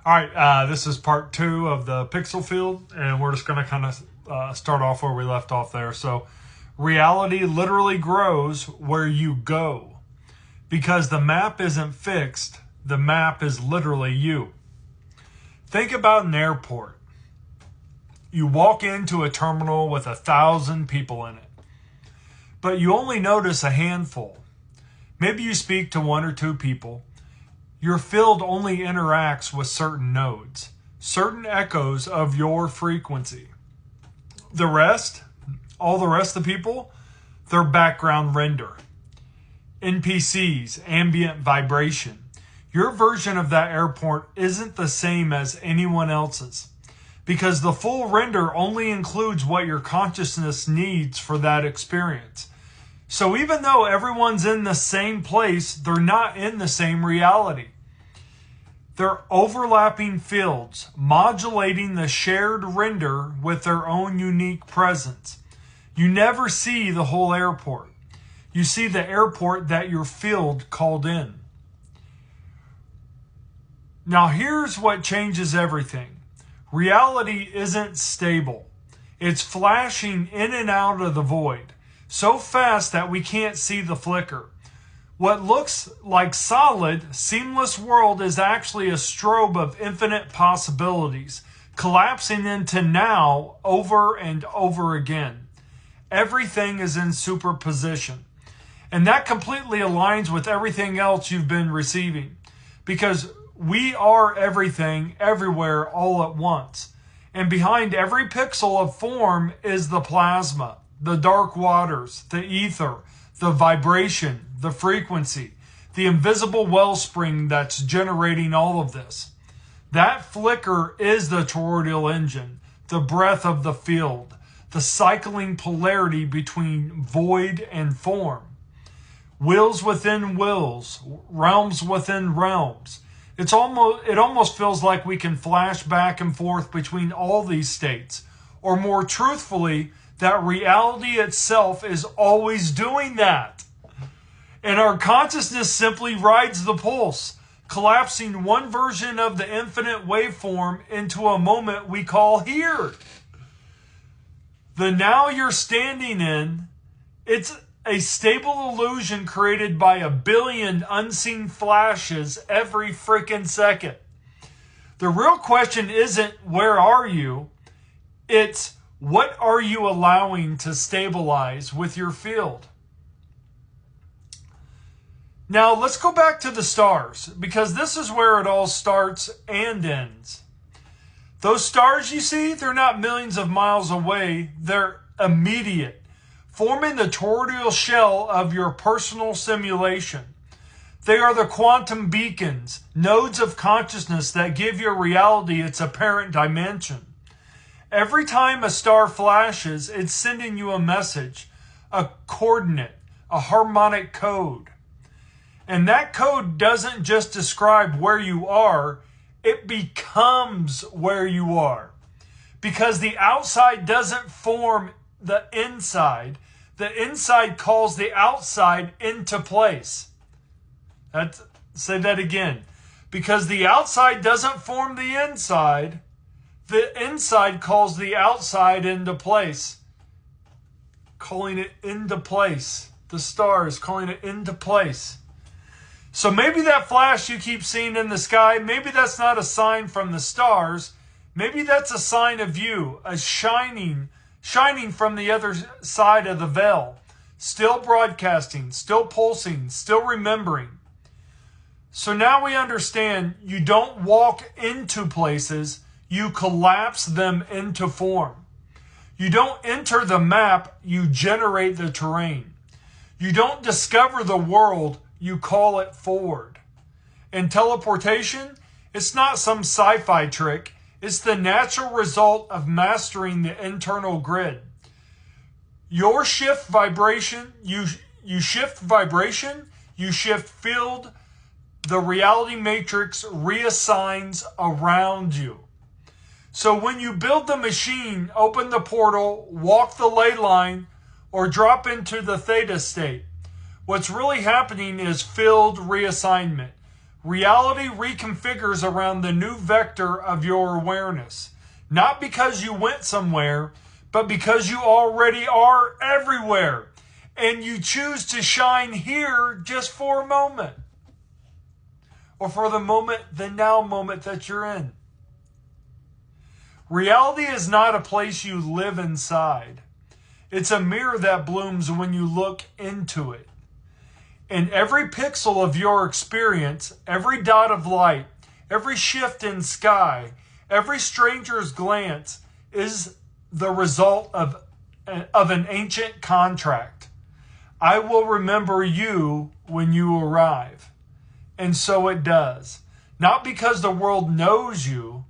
All right, this is part 2 of the pixel field, and we're just going to kind of start off where we left off there. So reality literally grows where you go, because the map isn't fixed. The map is literally you. Think about an airport. You walk into a terminal with 1,000 people in it, but you only notice a handful. Maybe you speak to 1 or 2 people. Your field only interacts with certain nodes, certain echoes of your frequency. The rest, all the rest of the people, they're background render. NPCs, ambient vibration. Your version of that airport isn't the same as anyone else's, because the full render only includes what your consciousness needs for that experience. So even though everyone's in the same place, they're not in the same reality. They're overlapping fields, modulating the shared render with their own unique presence. You never see the whole airport. You see the airport that your field called in. Now here's what changes everything. Reality isn't stable. It's flashing in and out of the void, so fast that we can't see the flicker. What looks like solid, seamless world is actually a strobe of infinite possibilities, collapsing into now over and over again. Everything is in superposition. And that completely aligns with everything else you've been receiving, because we are everything, everywhere, all at once. And behind every pixel of form is the plasma, the dark waters, the ether, the vibration, the frequency, the invisible wellspring that's generating all of this. That flicker is the toroidal engine, the breath of the field, the cycling polarity between void and form. Wills within wills, realms within realms. It almost feels like we can flash back and forth between all these states, or more truthfully, that reality itself is always doing that. And our consciousness simply rides the pulse, collapsing one version of the infinite waveform into a moment we call here. The now you're standing in, it's a stable illusion created by 1 billion unseen flashes every freaking second. The real question isn't where are you, it's what are you allowing to stabilize with your field? Now let's go back to the stars, because this is where it all starts and ends. Those stars you see, they're not millions of miles away, they're immediate, forming the toroidal shell of your personal simulation. They are the quantum beacons, nodes of consciousness that give your reality its apparent dimension. Every time a star flashes, it's sending you a message, a coordinate, a harmonic code. And that code doesn't just describe where you are, it becomes where you are. Because the outside doesn't form the inside calls the outside into place. Say that again. Because the outside doesn't form the inside calls the outside into place. Calling it into place. The stars calling it into place. So maybe that flash you keep seeing in the sky, maybe that's not a sign from the stars. Maybe that's a sign of you, a shining from the other side of the veil. Still broadcasting, still pulsing, still remembering. So now we understand you don't walk into places, you collapse them into form. You don't enter the map, you generate the terrain. You don't discover the world, you call it forward. And teleportation, it's not some sci-fi trick. It's the natural result of mastering the internal grid. You shift vibration, you shift field, the reality matrix reassigns around you. So when you build the machine, open the portal, walk the ley line, or drop into the theta state, what's really happening is field reassignment. Reality reconfigures around the new vector of your awareness. Not because you went somewhere, but because you already are everywhere. And you choose to shine here just for a moment. Or for the now moment that you're in. Reality is not a place you live inside. It's a mirror that blooms when you look into it. And every pixel of your experience, every dot of light, every shift in sky, every stranger's glance is the result of an ancient contract. I will remember you when you arrive. And so it does. Not because the world knows you,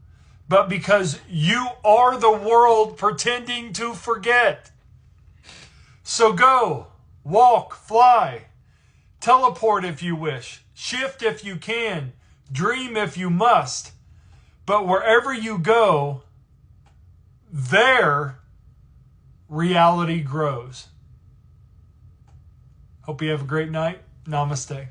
but because you are the world pretending to forget. So go, walk, fly, teleport if you wish, shift if you can, dream if you must. But wherever you go, there reality grows. Hope you have a great night. Namaste.